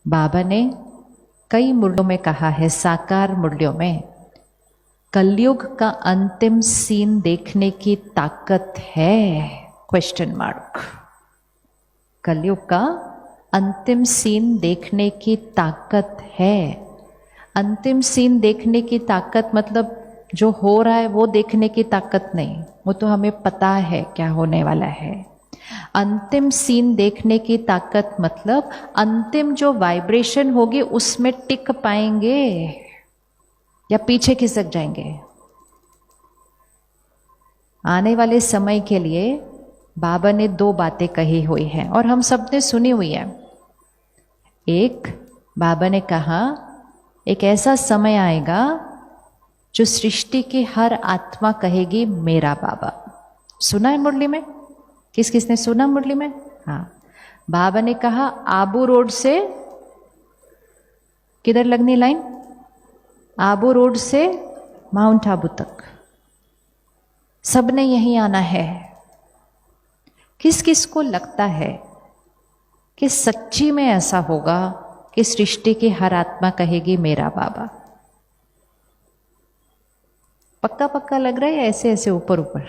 बाबा ने कई मुरलियों में कहा है, साकार मुरलियों में, कलयुग का अंतिम सीन देखने की ताकत है, क्वेश्चन मार्क। कलयुग का अंतिम सीन देखने की ताकत है। अंतिम सीन देखने की ताकत मतलब जो हो रहा है वो देखने की ताकत नहीं, वो तो हमें पता है क्या होने वाला है। अंतिम सीन देखने की ताकत मतलब अंतिम जो वाइब्रेशन होगी उसमें टिक पाएंगे या पीछे खिसक जाएंगे। आने वाले समय के लिए बाबा ने दो बातें कही हुई हैं और हम सब ने सुनी हुई है। एक, बाबा ने कहा एक ऐसा समय आएगा जो सृष्टि की हर आत्मा कहेगी मेरा बाबा। सुना है मुरली में? किस किस ने सुना मुरली में? हाँ, बाबा ने कहा आबू रोड से किधर लगनी लाइन? आबू रोड से माउंट आबू तक सबने यहीं आना है। किस किस को लगता है कि सच्ची में ऐसा होगा कि सृष्टि की हर आत्मा कहेगी मेरा बाबा? पक्का पक्का लग रहा है या ऐसे ऐसे ऊपर ऊपर?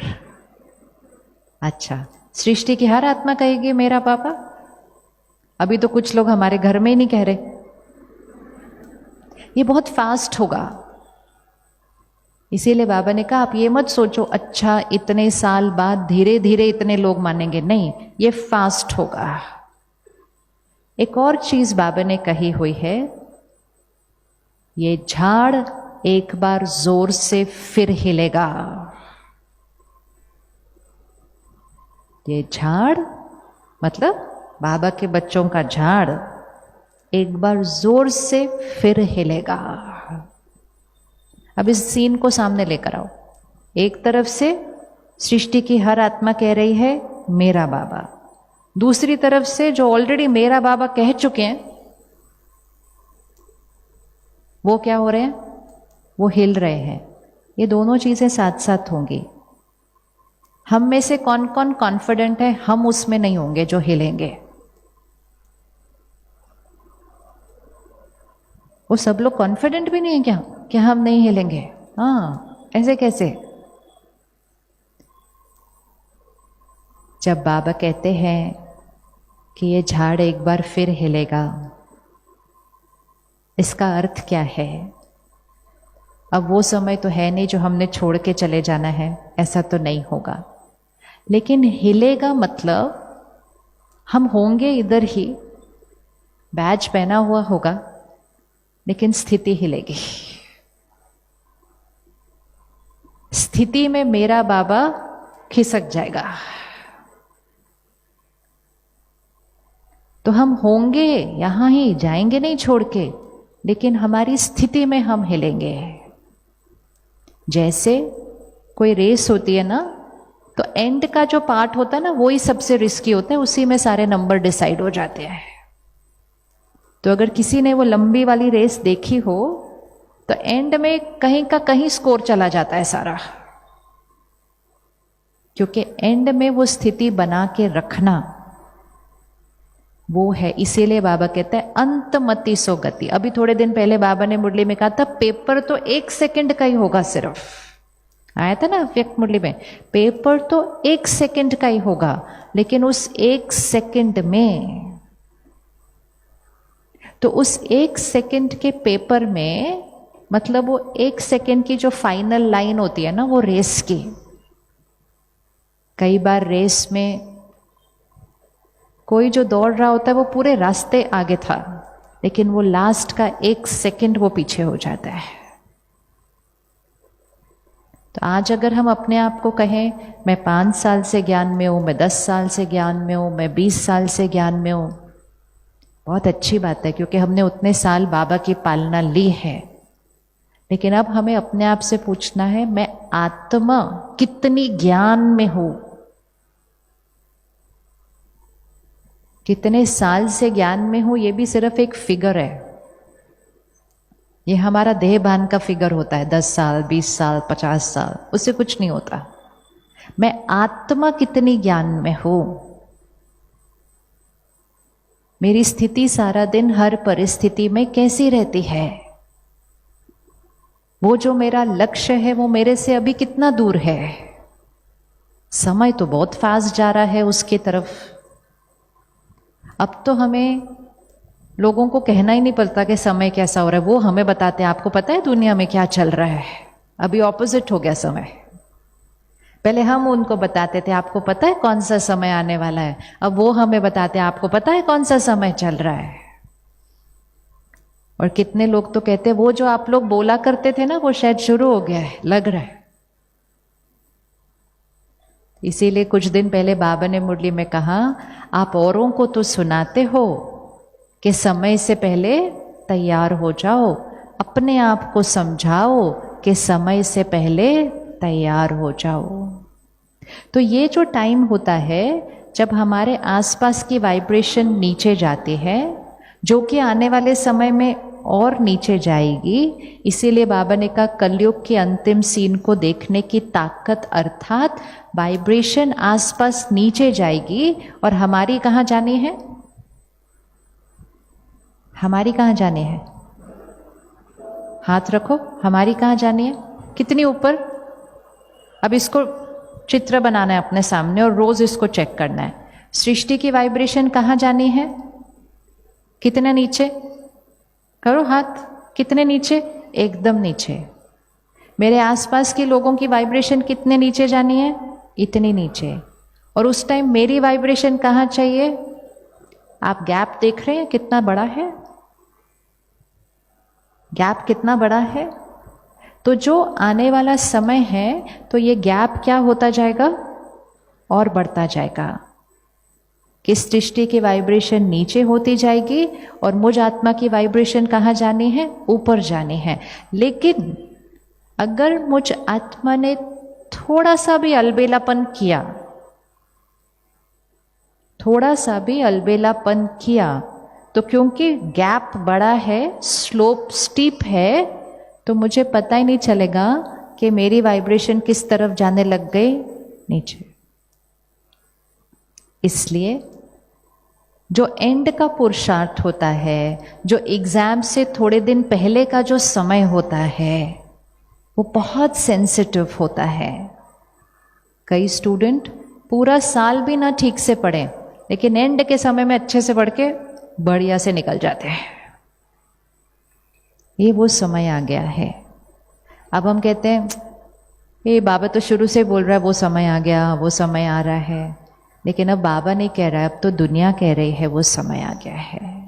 अच्छा, सृष्टि की हर आत्मा कहेगी मेरा बाबा। अभी तो कुछ लोग हमारे घर में ही नहीं कह रहे। ये बहुत फास्ट होगा, इसीलिए बाबा ने कहा आप ये मत सोचो अच्छा इतने साल बाद धीरे धीरे इतने लोग मानेंगे, नहीं, ये फास्ट होगा। एक और चीज बाबा ने कही हुई है, ये झाड़ एक बार जोर से फिर हिलेगा। ये झाड़ मतलब बाबा के बच्चों का झाड़ एक बार जोर से फिर हिलेगा। अब इस सीन को सामने लेकर आओ। एक तरफ से सृष्टि की हर आत्मा कह रही है मेरा बाबा, दूसरी तरफ से जो ऑलरेडी मेरा बाबा कह चुके हैं वो क्या हो रहे हैं? वो हिल रहे हैं। ये दोनों चीजें साथ साथ होंगी। हम में से कौन कौन कॉन्फिडेंट है हम उसमें नहीं होंगे जो हिलेंगे? वो सब लोग कॉन्फिडेंट भी नहीं है क्या कि हम नहीं हिलेंगे? हाँ, ऐसे कैसे? जब बाबा कहते हैं कि ये झाड़ एक बार फिर हिलेगा, इसका अर्थ क्या है? अब वो समय तो है नहीं जो हमने छोड़ के चले जाना है, ऐसा तो नहीं होगा। लेकिन हिलेगा मतलब हम होंगे इधर ही, बैज पहना हुआ होगा, लेकिन स्थिति हिलेगी। स्थिति में मेरा बाबा खिसक जाएगा। तो हम होंगे यहां ही, जाएंगे नहीं छोड़ के, लेकिन हमारी स्थिति में हम हिलेंगे। जैसे कोई रेस होती है ना, तो एंड का जो पार्ट होता है ना वही सबसे रिस्की होता है, उसी में सारे नंबर डिसाइड हो जाते हैं। तो अगर किसी ने वो लंबी वाली रेस देखी हो तो एंड में कहीं का कहीं स्कोर चला जाता है सारा, क्योंकि एंड में वो स्थिति बना के रखना वो है। इसीलिए बाबा कहते हैं अंतमति सो गति। अभी थोड़े दिन पहले बाबा ने मुरली में कहा था पेपर तो 1 सेकंड का ही होगा, सिर्फ आया था ना व्यक्त मुरली में, पेपर तो 1 सेकंड का ही होगा, लेकिन उस 1 सेकंड में, तो उस 1 सेकंड के पेपर में मतलब वो 1 सेकंड की जो फाइनल लाइन होती है ना वो रेस की। कई बार रेस में कोई जो दौड़ रहा होता है वो पूरे रास्ते आगे था, लेकिन वो लास्ट का 1 सेकंड वो पीछे हो जाता है। तो आज अगर हम अपने आप को कहें मैं 5 साल से ज्ञान में हूं, मैं 10 साल से ज्ञान में हूं, मैं 20 साल से ज्ञान में हूं, बहुत अच्छी बात है, क्योंकि हमने उतने साल बाबा की पालना ली है। लेकिन अब हमें अपने आप से पूछना है मैं आत्मा कितनी ज्ञान में हूं, कितने साल से ज्ञान में हूं। ये भी सिर्फ एक फिगर है, ये हमारा देह भान का फिगर होता है, 10 साल 20 साल 50 साल, उससे कुछ नहीं होता। मैं आत्मा कितनी ज्ञान में हूं। मेरी स्थिति सारा दिन हर परिस्थिति में कैसी रहती है, वो जो मेरा लक्ष्य है वो मेरे से अभी कितना दूर है। समय तो बहुत फास्ट जा रहा है उसकी तरफ। अब तो हमें लोगों को कहना ही नहीं पड़ता कि समय कैसा हो रहा है, वो हमें बताते हैं। आपको पता है दुनिया में क्या चल रहा है? अभी ऑपोजिट हो गया समय। पहले हम उनको बताते थे आपको पता है कौन सा समय आने वाला है, अब वो हमें बताते हैं आपको पता है कौन सा समय चल रहा है। और कितने लोग तो कहते हैं वो जो आप लोग बोला करते थे ना वो शायद शुरू हो गया है, लग रहा है। इसीलिए कुछ दिन पहले बाबा ने मुरली में कहा, आप औरों को तो सुनाते हो कि समय से पहले तैयार हो जाओ, अपने आप को समझाओ कि समय से पहले तैयार हो जाओ। तो ये जो टाइम होता है जब हमारे आसपास की वाइब्रेशन नीचे जाती है, जो कि आने वाले समय में और नीचे जाएगी, इसीलिए बाबा ने कहा कलयुग के अंतिम सीन को देखने की ताकत, अर्थात वाइब्रेशन आसपास नीचे जाएगी। और हमारी कहाँ जानी है? हमारी कहाँ जानी है? हाथ रखो, हमारी कहाँ जानी है? कितनी ऊपर? अब इसको चित्र बनाना है अपने सामने और रोज इसको चेक करना है। सृष्टि की वाइब्रेशन कहाँ जानी है? कितने नीचे? करो हाथ, कितने नीचे? एकदम नीचे। मेरे आसपास के लोगों की वाइब्रेशन कितने नीचे जानी है? इतनी नीचे। और उस टाइम मेरी वाइब्रेशन कहाँ चाहिए? आप गैप देख रहे हैं कितना बड़ा है? गैप कितना बड़ा है? तो जो आने वाला समय है तो ये गैप क्या होता जाएगा? और बढ़ता जाएगा कि सृष्टि की वाइब्रेशन नीचे होती जाएगी और मुझ आत्मा की वाइब्रेशन कहाँ जानी है? ऊपर जानी है। लेकिन अगर मुझ आत्मा ने थोड़ा सा भी अलबेलापन किया, थोड़ा सा भी अलबेलापन किया, तो क्योंकि गैप बड़ा है, स्लोप स्टीप है, तो मुझे पता ही नहीं चलेगा कि मेरी वाइब्रेशन किस तरफ जाने लग गई? नीचे। इसलिए जो एंड का पुरुषार्थ होता है, जो एग्जाम से थोड़े दिन पहले का जो समय होता है, वो बहुत सेंसिटिव होता है। कई स्टूडेंट पूरा साल भी ना ठीक से पढ़े, लेकिन एंड के समय में अच्छे से पढ़ के बढ़िया से निकल जाते हैं। ये वो समय आ गया है। अब हम कहते हैं ये बाबा तो शुरू से बोल रहा है वो समय आ गया, वो समय आ रहा है, लेकिन अब बाबा नहीं कह रहा है, अब तो दुनिया कह रही है वो समय आ गया है।